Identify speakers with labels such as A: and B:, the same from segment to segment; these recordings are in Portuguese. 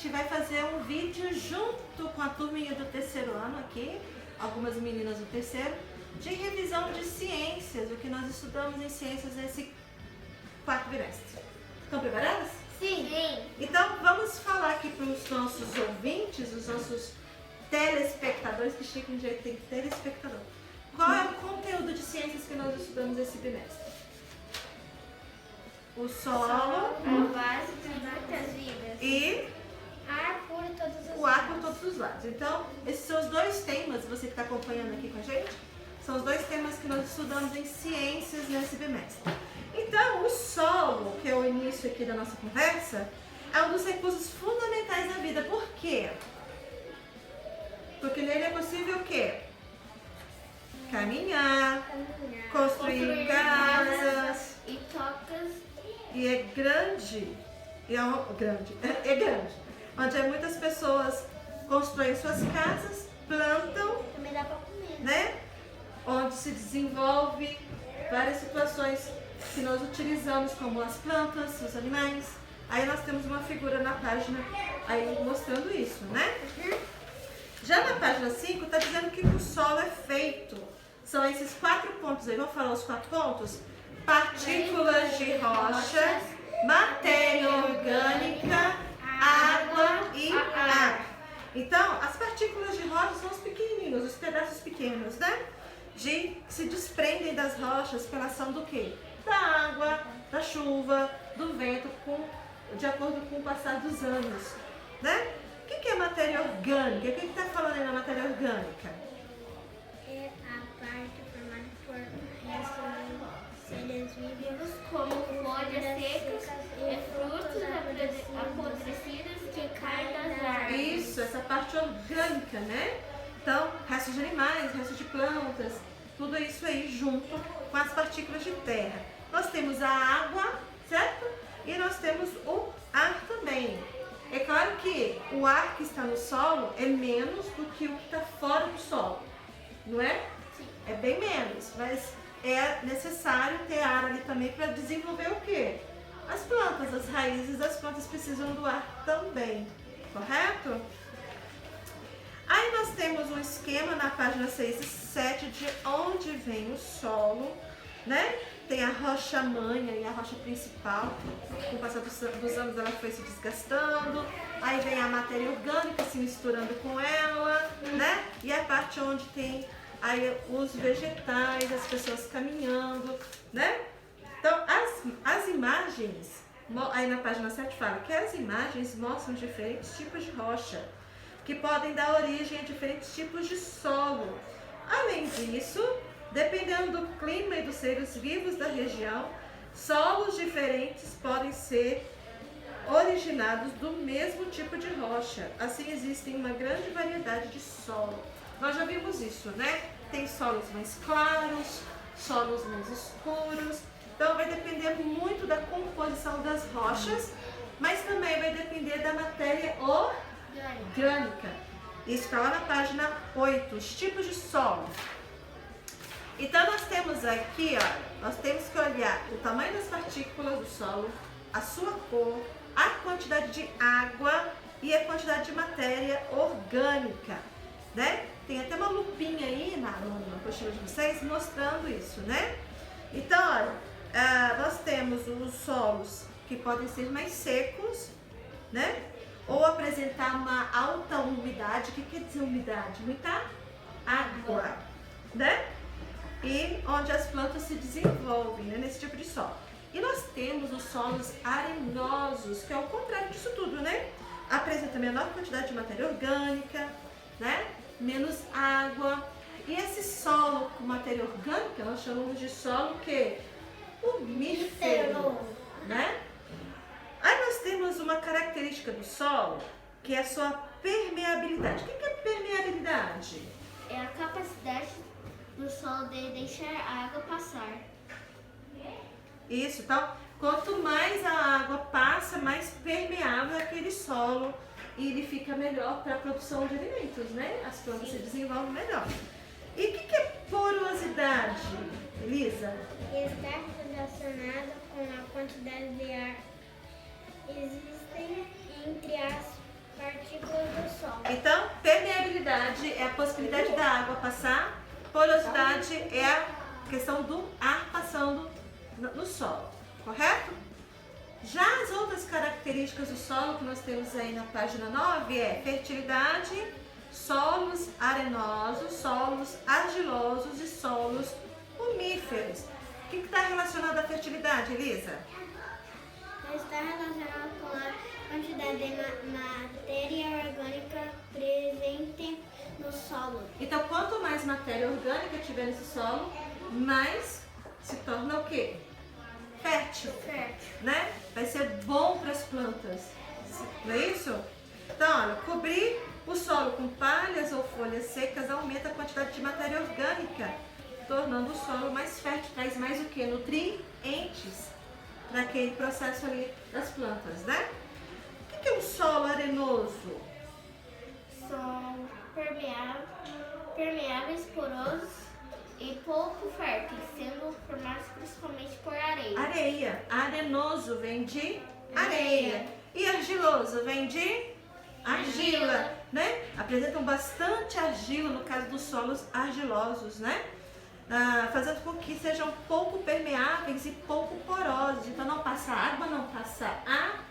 A: gente vai fazer um vídeo junto com a turminha do terceiro ano aqui, algumas meninas do terceiro, de revisão de ciências, o que nós estudamos em ciências nesse quarto bimestre. Estão preparadas?
B: Sim.
A: Então vamos falar aqui para os nossos ouvintes, os nossos telespectadores, que chique, um dia tem telespectador. Qual é o conteúdo de ciências que nós estudamos esse bimestre? O solo,
B: A base de muitas vidas.
A: e
B: Ar por todos os
A: o ar por todos os lados. Então, esses são os dois temas, você que está acompanhando aqui com a gente, são os dois temas que nós estudamos em ciências nesse bimestre. Então, o solo, que é o início aqui da nossa conversa, é um dos recursos fundamentais da vida. Por quê? Porque nele é possível o quê? Caminhar, construir casas,
B: e tocas.
A: e é grande, é grande, onde muitas pessoas constroem suas casas, plantam,
B: Também dá pra comer.
A: né? Onde se desenvolve várias situações que nós utilizamos, como as plantas, os animais. Aí nós temos uma figura na página aí mostrando isso, né? Já na página 5 está dizendo que o solo é feito. São esses 4 pontos aí. Vamos falar os 4 pontos? Partículas de rocha, matéria orgânica, água e ar. Então, as partículas de rocha são os pequenininhos, os pedaços pequenos, né? Que se desprendem das rochas pela ação do quê? Da água, da chuva, do vento, de acordo com o passar dos anos, né? O que é matéria orgânica? O que está falando aí na matéria orgânica?
B: É a parte formada por restos de seres vivos, como folhas secas e frutos apodrecidos que caem das árvores.
A: Isso, essa parte orgânica, né? Então, restos de animais, restos de plantas, tudo isso aí junto com as partículas de terra. Nós temos a água, certo? E nós temos o ar também. É claro que o ar que está no solo é menos do que o que está fora do solo, não é?
B: Sim.
A: É bem menos, mas é necessário ter ar ali também para desenvolver o quê? As plantas, as raízes das plantas precisam do ar também, correto? Aí nós temos um esquema na página 6 e 7 de onde vem o solo, né? Tem a rocha manha e a rocha principal. Com o passar dos anos ela foi se desgastando. Aí vem a matéria orgânica se misturando com ela, né? E a parte onde tem aí os vegetais, as pessoas caminhando, né? Então, as imagens, aí na página 7 fala que as imagens mostram diferentes tipos de rocha, que podem dar origem a diferentes tipos de solo. Além disso, dependendo do clima e dos seres vivos da região, solos diferentes podem ser originados do mesmo tipo de rocha. Assim, existem uma grande variedade de solo. Nós já vimos isso, né? Tem solos mais claros, solos mais escuros. Então, vai depender muito da composição das rochas, mas também vai depender da matéria orgânica. Isso está lá na página 8, os tipos de solo. Então nós temos aqui, ó, nós temos que olhar o tamanho das partículas do solo, a sua cor, a quantidade de água e a quantidade de matéria orgânica, né? Tem até uma lupinha aí na apostila de vocês mostrando isso, né? Então, olha, nós temos os solos que podem ser mais secos, né? Ou apresentar uma alta umidade. O que quer dizer umidade? Muita água, né? E onde as plantas se desenvolvem, né, nesse tipo de solo. E nós temos os solos arenosos, que é o contrário disso tudo, né? Apresenta menor quantidade de matéria orgânica, né? Menos água. E esse solo com matéria orgânica, nós chamamos de solo que? Umífero, né? Aí nós temos uma característica do solo, que é a sua permeabilidade. O que é permeabilidade?
B: É a capacidade do solo de deixar a água passar.
A: Isso, então, quanto mais a água passa, mais permeável é aquele solo e ele fica melhor para a produção de alimentos, né? As plantas se desenvolvem melhor. E o que é porosidade, Elisa?
B: Está relacionado com a quantidade de ar existem entre as
A: Permeabilidade é a possibilidade da água passar, porosidade é a questão do ar passando no solo, correto? Já as outras características do solo que nós temos aí na página 9 é fertilidade, solos arenosos, solos argilosos e solos umíferos. O que está relacionado à fertilidade, Elisa?
B: Está relacionado com a quantidade de matéria orgânica presente no solo.
A: Então, quanto mais matéria orgânica tiver nesse solo, mais se torna o quê? Fértil, né? Vai ser bom para as plantas, não é isso? Então, olha, cobrir o solo com palhas ou folhas secas aumenta a quantidade de matéria orgânica, tornando o solo mais fértil, traz mais o quê? Nutrientes para aquele processo ali das plantas, né? O que é um solo arenoso?
B: São permeáveis, porosos e pouco férteis, sendo formados principalmente por areia.
A: Areia. Arenoso vem de areia. E argiloso vem de argila, né? Apresentam bastante argila no caso dos solos argilosos, né? Fazendo com que sejam pouco permeáveis e pouco porosos. Então não passa água, não passa ar.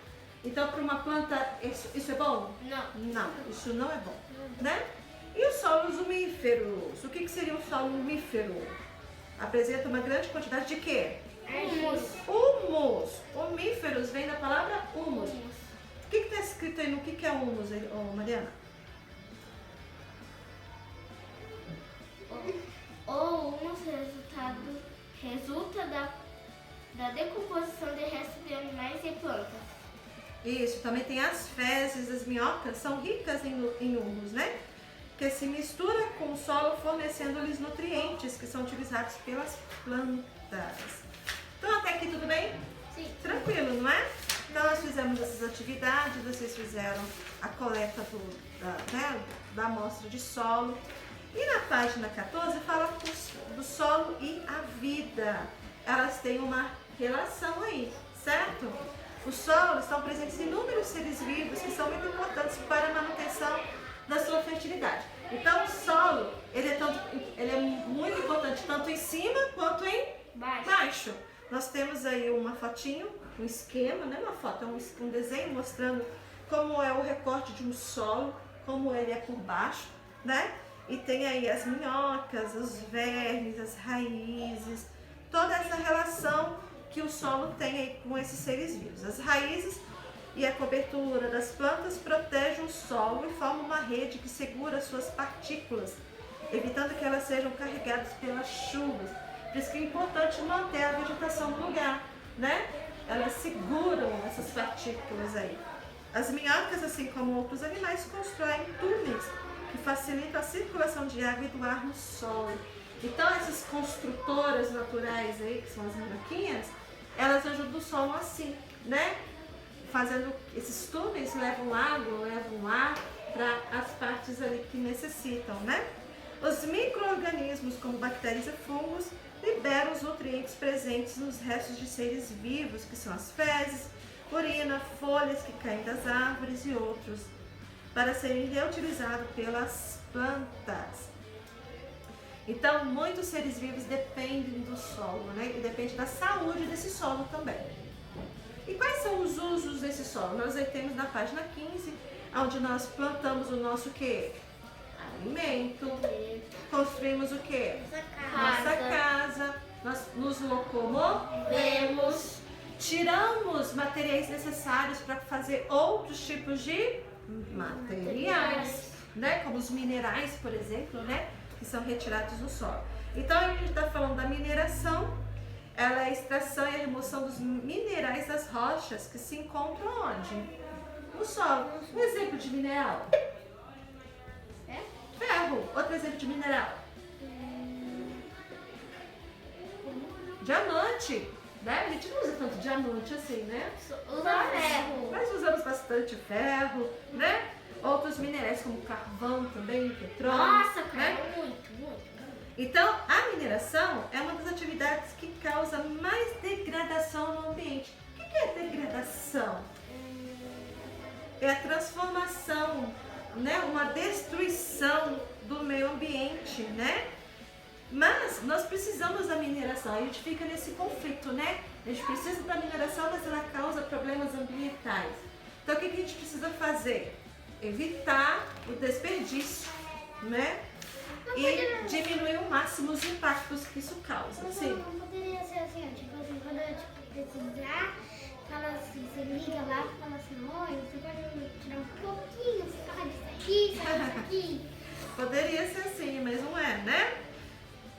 A: Então para uma planta isso é bom?
B: Não.
A: Não, isso não é bom, né? E os solos umíferos? O que seria um solo umífero? Apresenta uma grande quantidade de quê? Humus. Umíferos vem da palavra humus. O que está escrito aí no que é humus, Mariana?
B: O humus resulta da decomposição de restos de animais e plantas.
A: Isso, também tem as fezes, as minhocas, são ricas em humus, né? Que se mistura com o solo, fornecendo-lhes nutrientes que são utilizados pelas plantas. Então, até aqui tudo bem?
B: Sim.
A: Tranquilo, não é? Então, nós fizemos essas atividades, vocês fizeram a coleta da amostra de solo. E na página 14 fala do solo e a vida. Elas têm uma relação aí, certo? Os solos estão presentes em inúmeros seres vivos que são muito importantes para a manutenção da sua fertilidade. Então, o solo, ele é muito importante tanto em cima quanto em baixo. Nós temos aí uma fotinho, um esquema, não é uma foto, é um desenho mostrando como é o recorte de um solo, como ele é por baixo, né? E tem aí as minhocas, os vermes, as raízes, toda essa relação que o solo tem aí com esses seres vivos. As raízes e a cobertura das plantas protegem o solo e formam uma rede que segura suas partículas, evitando que elas sejam carregadas pelas chuvas. Por isso que é importante manter a vegetação no lugar, né? Elas seguram essas partículas aí. As minhocas, assim como outros animais, constroem túneis que facilitam a circulação de água e do ar no solo. Então, essas construtoras naturais aí, que são as minhoquinhas, elas ajudam o solo assim, né? Fazendo esses túneis, levam água, levam ar para as partes ali que necessitam, né? Os micro-organismos, como bactérias e fungos, liberam os nutrientes presentes nos restos de seres vivos, que são as fezes, urina, folhas que caem das árvores e outros, para serem reutilizados pelas plantas. Então, muitos seres vivos dependem do solo, né? E depende da saúde desse solo também. E quais são os usos desse solo? Nós aí temos na página 15, onde nós plantamos o nosso quê? Alimento. Construímos o quê? Nossa casa. Nós nos locomovemos. Tiramos materiais necessários para fazer outros tipos de materiais, né? Como os minerais, por exemplo, né? Que são retirados do solo. Então, a gente está falando da mineração. Ela é a extração e a remoção dos minerais das rochas que se encontram onde? No solo. Um exemplo de mineral. Ferro. Outro exemplo de mineral. Diamante. Né? A gente não usa tanto diamante assim, né?
B: Usa ferro.
A: Mas usamos bastante ferro, né? Outros minerais como carvão também, petróleo.
B: Nossa,
A: né?
B: cara, muito.
A: Então, a mineração é uma das atividades que causa mais degradação no ambiente. O que é degradação? É a transformação né, uma destruição do meio ambiente, né? Mas nós precisamos da mineração, a gente fica nesse conflito, né? A gente precisa da mineração, mas ela causa problemas ambientais. Então o que a gente precisa fazer? Evitar o desperdício, né? E diminuir ao máximo os impactos que isso causa.
B: Sim. Não poderia ser assim, tipo assim, quando eu precisar, fala assim, você liga lá e fala assim, oi, você pode tirar um pouquinho, sai disso aqui.
A: Poderia ser assim, mas não é, né?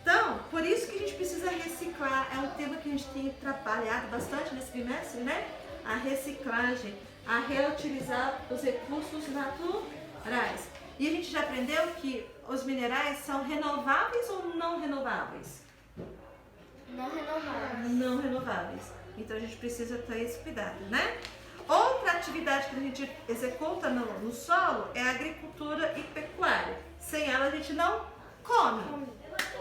A: Então, por isso que a gente precisa reciclar. É um tema que a gente tem trabalhado bastante nesse bimestre, né? A reciclagem, a reutilizar os recursos naturais. E a gente já aprendeu que os minerais são renováveis ou não renováveis?
B: Não renováveis.
A: Não renováveis. Então a gente precisa ter esse cuidado, né? Outra atividade que a gente executa no solo é a agricultura e pecuária. Sem ela a gente não come.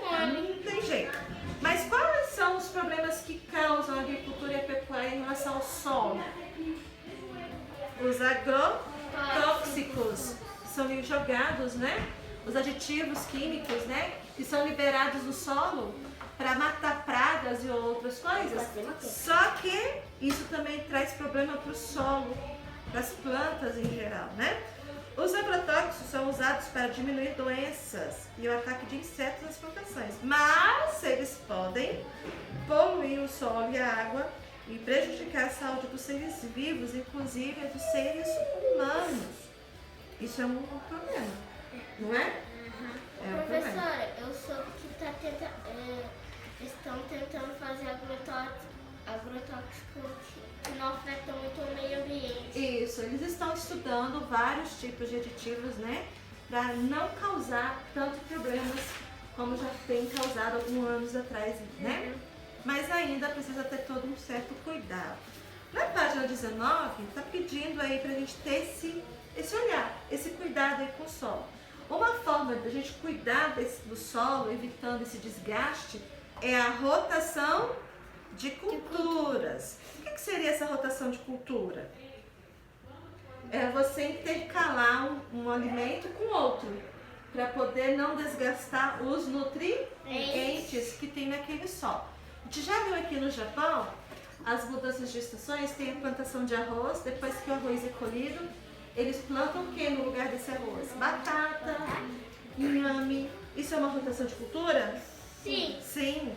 A: Não tem jeito. Mas quais são os problemas que causam a agricultura e a pecuária em relação ao solo? Os agrotóxicos são jogados, né? Os aditivos químicos, né? Que são liberados no solo para matar pragas e outras coisas. Só que isso também traz problema para o solo, para as plantas em geral, né? Os agrotóxicos são usados para diminuir doenças e o ataque de insetos nas plantações, mas eles podem poluir o solo e a água e prejudicar a saúde dos seres vivos, inclusive a dos seres humanos. Isso é um problema, não é? É um
B: Professora,
A: problema.
B: eu soube que estão tentando fazer agrotóxico que não afetam muito o meio ambiente.
A: Isso, eles estão estudando vários tipos de aditivos, né? Para não causar tantos problemas como já tem causado alguns anos atrás, né? Mas ainda precisa ter todo um certo cuidado. Na página 19, está pedindo aí para a gente ter esse olhar, esse cuidado aí com o solo. Uma forma da gente cuidar do solo, evitando esse desgaste, é a rotação de culturas. O que seria essa rotação de cultura? É você intercalar um alimento com outro, para poder não desgastar os nutrientes que tem naquele solo. A gente já viu aqui no Japão, as mudanças de estações, tem a plantação de arroz, depois que o arroz é colhido, eles plantam o que no lugar desse arroz? Batata, inhame. Isso é uma rotação de cultura?
B: Sim.
A: Sim.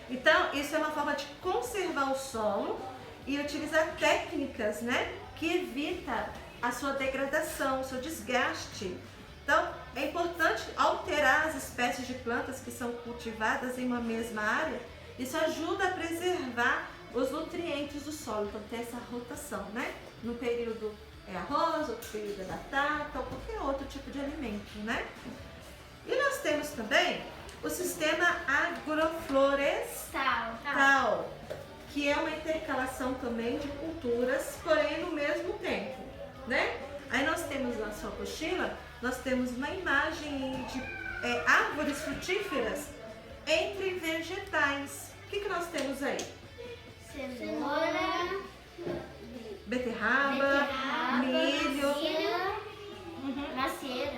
A: Então, isso é uma forma de conservar o solo e utilizar técnicas, né, que evita a sua degradação, o seu desgaste. Então, é importante alterar as espécies de plantas que são cultivadas em uma mesma área. Isso ajuda a preservar os nutrientes do solo. Então, tem essa rotação, né? No período é arroz, outro período é batata, ou qualquer outro tipo de alimento, né? E nós temos também o sistema agroflorestal, que é uma intercalação também de culturas, porém no mesmo tempo, né? Aí nós temos na sua apostila, nós temos uma imagem de árvores frutíferas entre vegetais. O que nós temos aí?
B: Cenoura,
A: Beterraba, milho,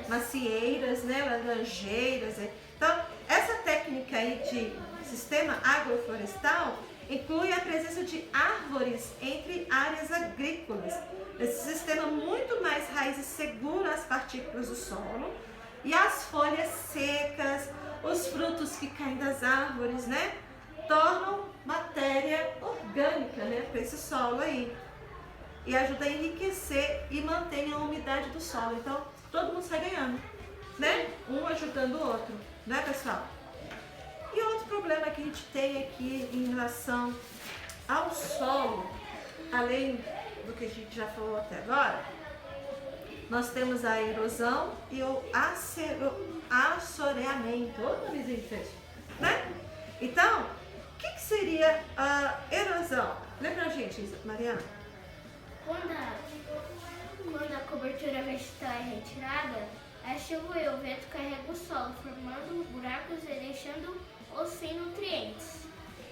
A: macieiras, né? Laranjeiras. Então, essa técnica aí de sistema agroflorestal inclui a presença de árvores entre áreas agrícolas. Esse sistema muito mais raízes segura as partículas do solo e as folhas secas, os frutos que caem das árvores, né? Tornam matéria orgânica, né? Para esse solo aí. E ajuda a enriquecer e manter a umidade do solo. Então, todo mundo sai ganhando, né? Um ajudando o outro, né, pessoal? E outro problema que a gente tem aqui em relação ao solo, além do que a gente já falou até agora, nós temos a erosão e o assoreamento. Outra vez difícil, né? Então, o que seria a erosão? Lê pra gente, Mariana.
B: Quando a cobertura vegetal é retirada, a chuva e o vento carregam o solo, formando buracos e deixando-os sem nutrientes.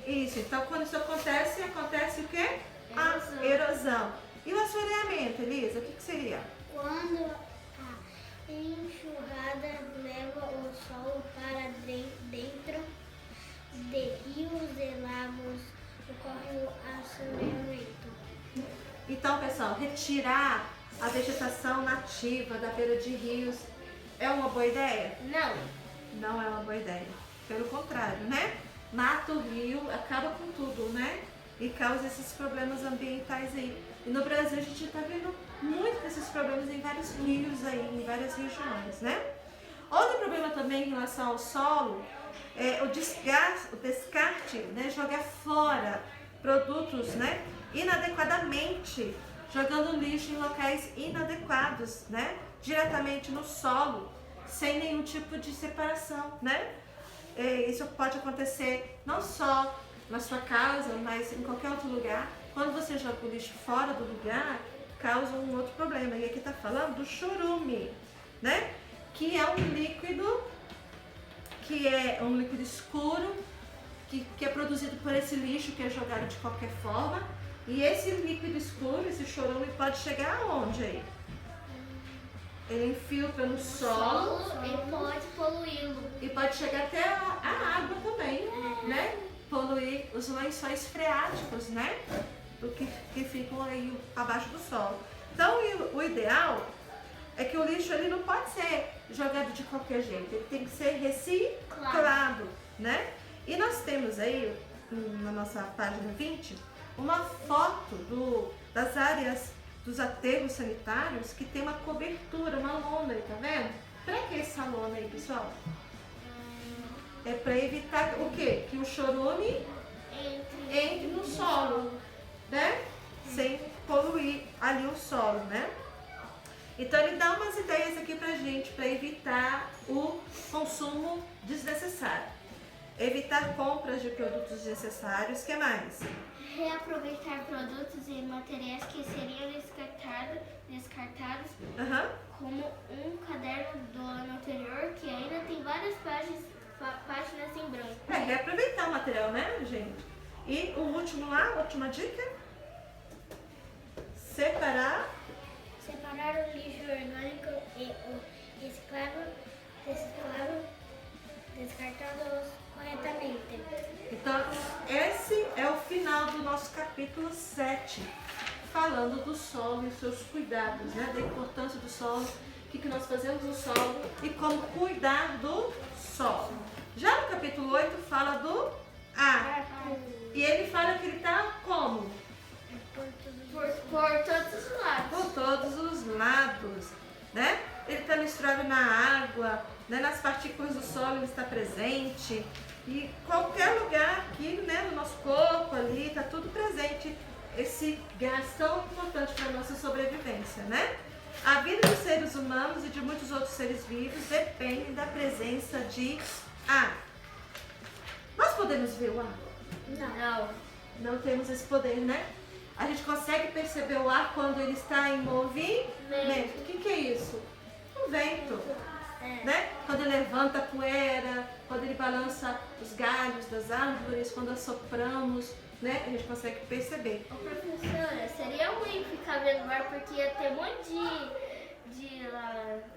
A: Isso, então quando isso acontece o quê?
B: Erosão.
A: A erosão. E o assoreamento, Elisa, o que seria?
B: Quando a Enxurrada leva o solo para dentro de rios e lagos, ocorre o assoreamento.
A: Então, pessoal, retirar a vegetação nativa da beira de rios é uma boa ideia?
B: Não.
A: Não é uma boa ideia. Pelo contrário, né? Mata o rio, acaba com tudo, né? E causa esses problemas ambientais aí. E no Brasil a gente está vendo muito desses problemas em vários rios aí, em várias regiões, né? Outro problema também em relação ao solo é o descarte, né? Jogar fora produtos, né? Inadequadamente, jogando lixo em locais inadequados, né? Diretamente no solo, sem nenhum tipo de separação, né? Isso pode acontecer não só na sua casa, mas em qualquer outro lugar. Quando você joga o lixo fora do lugar, causa um outro problema. E aqui está falando do chorume, né? Que é um líquido escuro que é produzido por esse lixo que é jogado de qualquer forma. E esse líquido escuro, esse chorume, pode chegar aonde aí? Ele infiltra no solo
B: e pode poluí-lo.
A: e pode chegar até a água também, né? Poluir os lençóis freáticos, né? Do que ficam aí abaixo do solo. Então, o ideal é que o lixo ele não pode ser jogado de qualquer jeito, ele tem que ser reciclado, né? E nós temos aí, na nossa página 20, uma foto das áreas dos aterros sanitários que tem uma cobertura, uma lona aí, tá vendo? Pra que essa lona aí, pessoal? É para evitar o quê? Que o chorume entre no solo, né? Sem poluir ali o solo, né? Então ele dá umas ideias aqui pra gente, para evitar o consumo desnecessário. Evitar compras de produtos desnecessários, o que mais?
B: Reaproveitar produtos e materiais que seriam descartados, como um caderno do ano anterior que ainda tem várias páginas em branco.
A: Reaproveitar o material, né, gente? E o último lá, a última dica? Separar
B: o lixo orgânico e o reciclável, descartá-los corretamente.
A: Então, esse é o final do nosso capítulo 7, falando do solo e seus cuidados, né? Da importância do solo, o que nós fazemos no solo e como cuidar do solo. Já no capítulo 8 fala do ar. E ele fala que ele está como?
B: Por todos os lados.
A: Por todos os lados, né? Ele está misturado na água, né? Nas partículas do solo ele está presente. E qualquer lugar aqui, né, no nosso corpo ali, está tudo presente. Esse gás tão importante para a nossa sobrevivência, né? A vida dos seres humanos e de muitos outros seres vivos depende da presença de ar. Nós podemos ver o ar?
B: Não.
A: Não temos esse poder, né? A gente consegue perceber o ar quando ele está em movimento. O que é isso? O vento. Né? Quando ele levanta a poeira, quando ele balança os galhos das árvores, quando assopramos, né? A gente consegue perceber.
B: Ô, professora, seria ruim ficar vendo o ar porque ia ter um monte de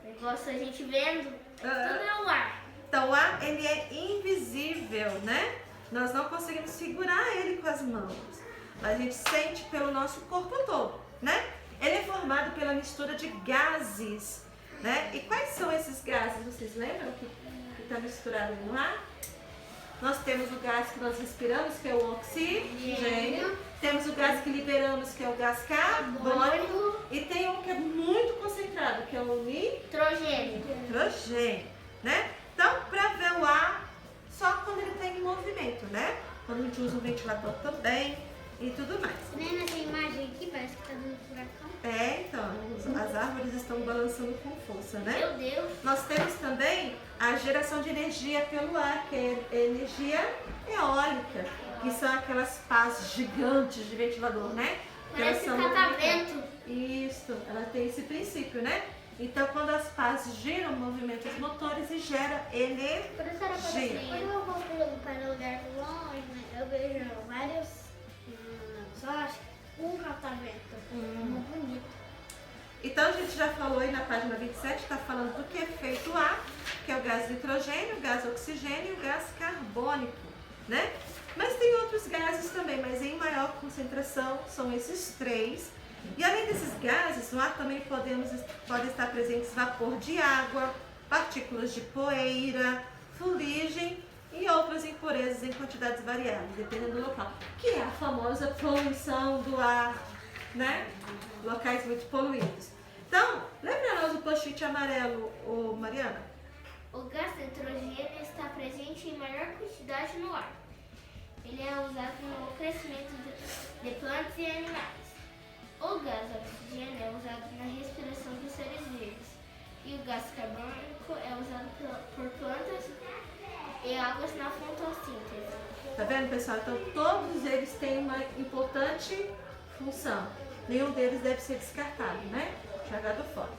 B: negócio a gente vendo. Tudo é o ar.
A: Então o ar, ele é invisível, né? Nós não conseguimos segurar ele com as mãos. Mas a gente sente pelo nosso corpo todo, né? Ele é formado pela mistura de gases, né? E quais são esses gases? Vocês lembram que está misturado no ar? Nós temos o gás que nós respiramos, que é o oxigênio. Temos o gás que liberamos, que é o gás carbônico. E tem um que é muito concentrado, que é o nitrogênio, né? Então, para ver o ar, só quando ele está em movimento, né? Quando a gente usa um ventilador também e tudo mais.
B: Nem nessa imagem aqui parece que está dando furacão.
A: Então, as árvores estão balançando com força, né?
B: Meu Deus!
A: Nós temos também a geração de energia pelo ar, que é energia eólica, que são aquelas pás gigantes de ventilador, né?
B: Parece catavento.
A: Isso, ela tem esse princípio, né? Então, quando as pás giram, movimentam os motores e gera energia.
B: Quando eu vou para lugares longe, eu vejo vários, só acho um catavento, muito bonito.
A: Então a gente já falou aí na página 27, está falando do que é feito o ar, que é o gás nitrogênio, o gás oxigênio e o gás carbônico, né? Mas tem outros gases também, mas em maior concentração são esses três. E além desses gases, no ar também pode estar presentes vapor de água, partículas de poeira, fuligem e outras impurezas em quantidades variáveis, dependendo do local, que é a famosa poluição do ar, né? Locais muito poluídos. Então, lembra nós o post-it amarelo, Mariana?
B: O gás nitrogênio está presente em maior quantidade no ar. Ele é usado no crescimento de plantas e animais. O gás oxigênio é usado na respiração dos seres vivos. E o gás carbônico é usado por plantas e águas na fotossíntese.
A: Tá vendo, pessoal? Então, todos eles têm uma importante função. Nenhum deles deve ser descartado, né? Jogado fora.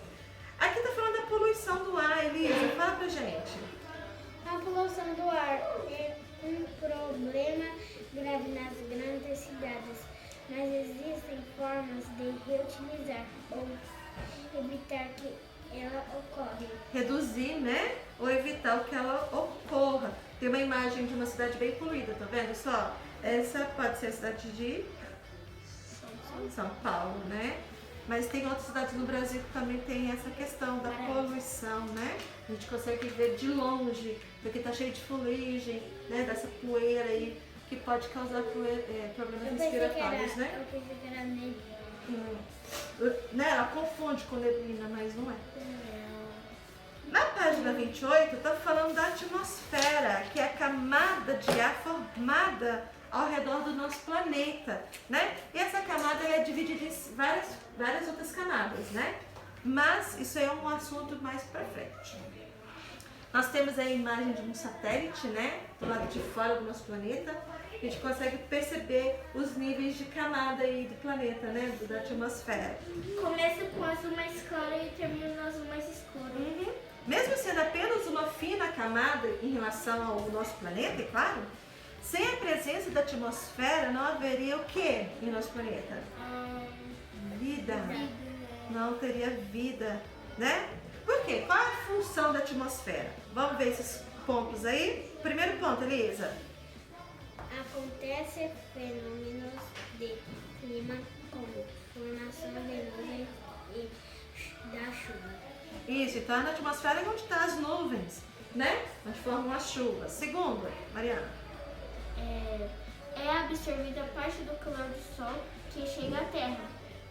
A: Aqui tá falando da poluição do ar, Elisa. Fala pra gente.
B: A poluição do ar é um problema grave nas grandes cidades, mas existem formas de reutilizar ou evitar que ela ocorra.
A: Reduzir, né? Ou evitar que ela ocorra. Tem uma imagem de uma cidade bem poluída, tá vendo só? Essa pode ser a cidade de São Paulo, né? Mas tem outras cidades no Brasil que também tem essa questão da poluição, né? A gente consegue ver de longe, porque tá cheio de fuligem, né? Dessa poeira aí, que pode causar problemas respiratórios, né?
B: Eu pensei que era neblina.
A: Né? Ela confunde com neblina, mas não é. Na página 28, tá falando da atmosfera, que é a camada de ar formada ao redor do nosso planeta, né? E essa camada é dividida em várias outras camadas, né? Mas isso é um assunto mais pra frente. Nós temos aí a imagem de um satélite, né? Do lado de fora do nosso planeta. A gente consegue perceber os níveis de camada aí do planeta, né? Da atmosfera.
B: Começa com o azul mais claro e termina no azul mais escuro.
A: Uhum. Mesmo sendo apenas uma fina camada em relação ao nosso planeta, é claro, sem a presença da atmosfera não haveria o que em nosso planeta? Vida. Não teria vida, né? Por quê? Qual é a função da atmosfera? Vamos ver esses pontos aí? Primeiro ponto, Elisa.
B: Acontece fenômenos de clima como formação de nuvens e da chuva.
A: Isso, então na atmosfera é onde estão as nuvens, né? Onde formam as chuvas. Segundo, Mariana.
B: É absorvida parte do calor do Sol que chega à Terra,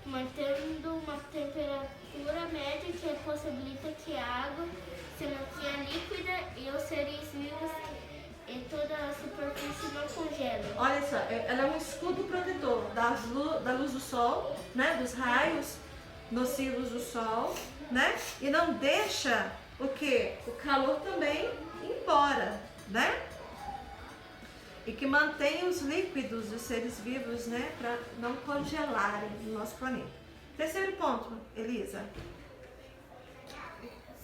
B: mantendo uma temperatura média que possibilita que a água se mantenha líquida e os seres vivos e toda a superfície não congelem.
A: Olha só, ela é um escudo protetor da luz do Sol, né? Dos raios nocivos do Sol, né? E não deixa o quê? O calor também ir embora, né? E que mantém os líquidos dos seres vivos, né? Para não congelarem no nosso planeta. Terceiro ponto, Elisa.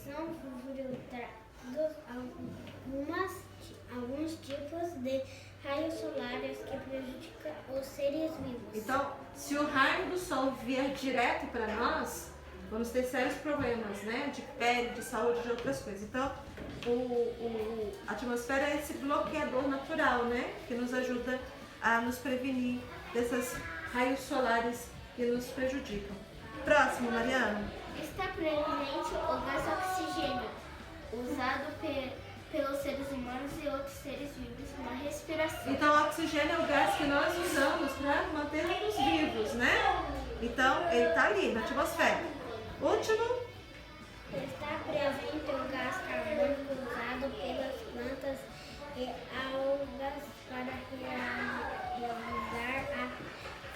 B: São filtrados alguns tipos de raios solares que prejudicam os seres vivos.
A: Então, se o raio do Sol vier direto para nós, vamos ter sérios problemas, né? De pele, de saúde, de outras coisas. Então, a atmosfera é esse bloqueador natural, né? Que nos ajuda a nos prevenir desses raios solares que nos prejudicam. Próximo, Mariana.
B: Está presente o gás oxigênio, usado pelos seres humanos e outros seres vivos na respiração.
A: Então, o oxigênio é o gás que nós usamos para manter-nos vivos, né? Então, ele está ali, na atmosfera. Último.
B: Está presente o gás carbônico usado pelas plantas e algas para realizar a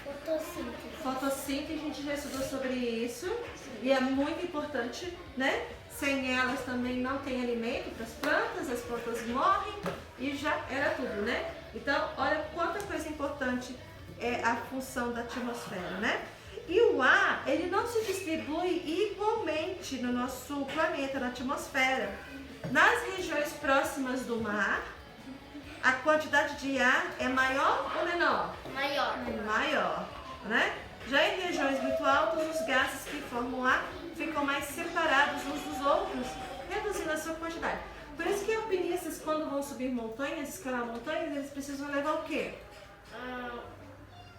B: fotossíntese.
A: Fotossíntese, a gente já estudou sobre isso e é muito importante, né? Sem elas também não tem alimento para as plantas morrem e já era tudo, né? Então, olha quanta coisa importante é a função da atmosfera, né? E o ar, ele não se distribui igualmente no nosso planeta, na atmosfera. Nas regiões próximas do mar, a quantidade de ar é maior ou menor?
B: Maior.
A: Maior, né? Já em regiões muito altas, os gases que formam ar ficam mais separados uns dos outros, reduzindo a sua quantidade. Por isso que alpinistas, quando vão subir montanhas, escalar montanhas, eles precisam levar o quê?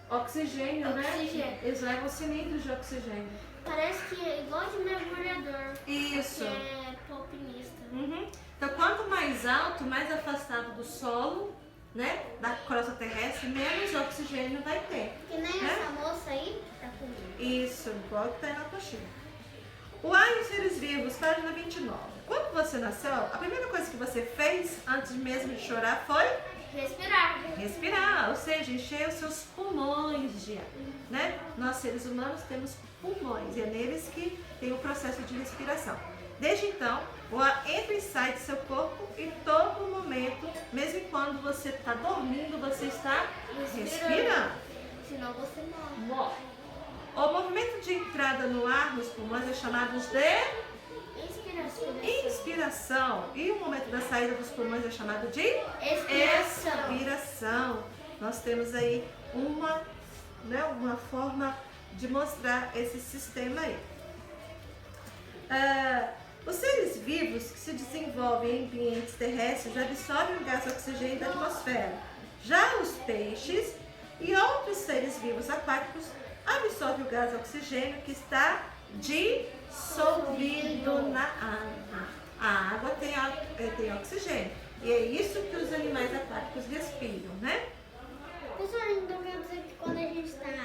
A: Oxigênio, né? Eles levam cilindros de oxigênio.
B: Parece que é igual de mergulhador.
A: Isso.
B: Que é pro alpinista.
A: Então, quanto mais alto, mais afastado do solo, né, da crosta terrestre, menos oxigênio vai ter.
B: Que nem essa moça aí tá comigo.
A: Isso, igual que tá aí na coxinha. O ar e os seres vivos, página 29. Quando você nasceu, a primeira coisa que você fez, antes mesmo de chorar, foi? Respirar, ou seja, encher os seus pulmões de ar, né? Nós, seres humanos, temos pulmões e é neles que tem o processo de respiração. Desde então, o ar entra e sai do seu corpo e todo momento, mesmo quando você está dormindo, você está respirando.
B: Senão você morre.
A: O movimento de entrada no ar nos pulmões é chamado de inspiração. E o momento da saída dos pulmões é chamado de expiração. Nós temos aí uma forma de mostrar esse sistema aí. Os seres vivos que se desenvolvem em ambientes terrestres absorvem o gás oxigênio da atmosfera. Já os peixes e outros seres vivos aquáticos absorvem o gás oxigênio que está dissolvido na água. A água tem oxigênio. E é isso que os animais aquáticos respiram, né?
B: Pessoal, então quer dizer que quando a gente está em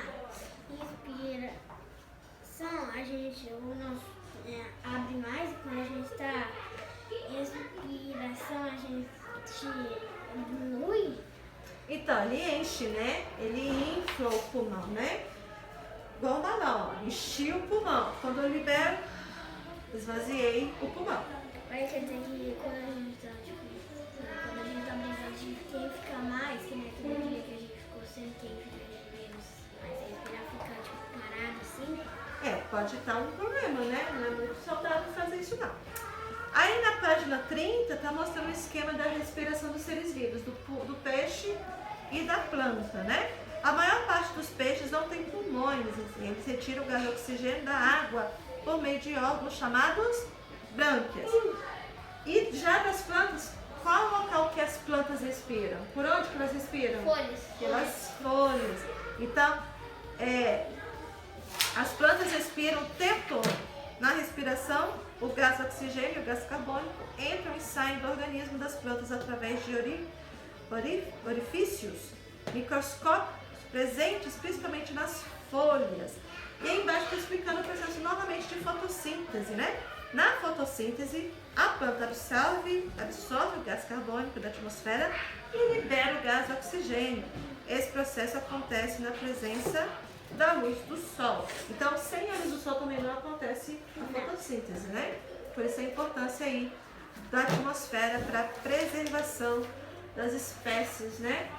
B: respiração, o nosso abre mais, e quando a gente está em expiração, a gente diminui?
A: Então, ele enche, né? Ele infla o pulmão, né? Igual um balão, enchi o pulmão. Quando eu libero, esvaziei o pulmão.
B: Mas quer dizer que quando a gente está brincando, a gente tem que ficar mais, que naquele dia que a gente ficou sem tempo, menos, mas respirar, ficar parado assim.
A: Pode estar um problema, né? Não é muito saudável fazer isso, não. Aí na página 30 está mostrando o esquema da respiração dos seres vivos, do peixe e da planta, né? A maior parte dos peixes não tem pulmões, assim, eles retiram o gás oxigênio da água por meio de órgãos chamados brânquias. E já das plantas, qual o local que as plantas respiram? Por onde que elas respiram?
B: Folhas.
A: Pelas folhas. Então, as plantas respiram o tempo todo. Na respiração, o gás oxigênio e o gás carbônico entram e saem do organismo das plantas através de orifícios microscópicos presentes principalmente nas folhas. E aí embaixo está explicando o processo novamente de fotossíntese, né? Na fotossíntese, a planta absorve o gás carbônico da atmosfera e libera o gás oxigênio. Esse processo acontece na presença da luz do sol. Então, sem a luz do sol também não acontece a fotossíntese, né? Por isso a importância aí da atmosfera para a preservação das espécies, né?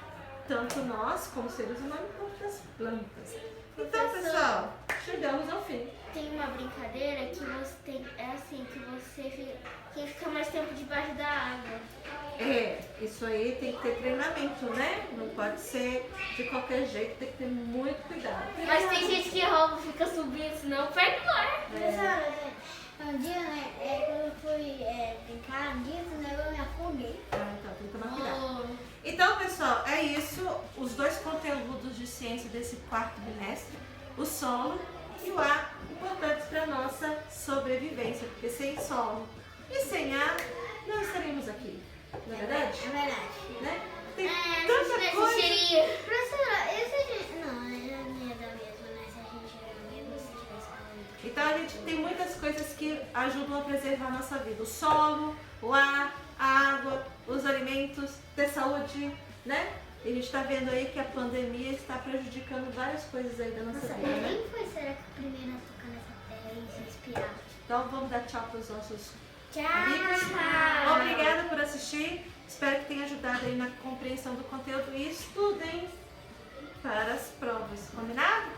A: Tanto nós, como seres humanos, quanto das plantas. Então, pessoal, chegamos ao fim.
B: Tem uma brincadeira que você tem, que você fica mais tempo debaixo da água.
A: Isso aí tem que ter treinamento, né? Não pode ser de qualquer jeito, tem que ter muito cuidado.
B: Mas tem gente que rouba, fica subindo, senão perde o ar. Um dia, quando eu fui brincar disso, eu me afoguei.
A: Então tem que tomar cuidado. Então, pessoal, é isso. Os dois conteúdos de ciência desse quarto bimestre, o solo e o ar, importantes para a nossa sobrevivência, porque sem solo e sem ar, não estaremos aqui. Não é verdade?
B: É verdade.
A: Né? Tem tanta coisa.
B: Professora, não ia dar mesmo, né? Se a gente mesmo se tivesse falando.
A: Então a gente tem muitas coisas que ajudam a preservar a nossa vida. O solo, o ar, a água, os alimentos, ter saúde, né? E a gente está vendo aí que a pandemia está prejudicando várias coisas aí da nossa vida, né?
B: Quem foi, será que o primeiro a tocar nessa terra e respirar?
A: Então vamos dar tchau para os nossos
B: Tchau!
A: amigos. Obrigada por assistir. Espero que tenha ajudado aí na compreensão do conteúdo e estudem para as provas. Combinado?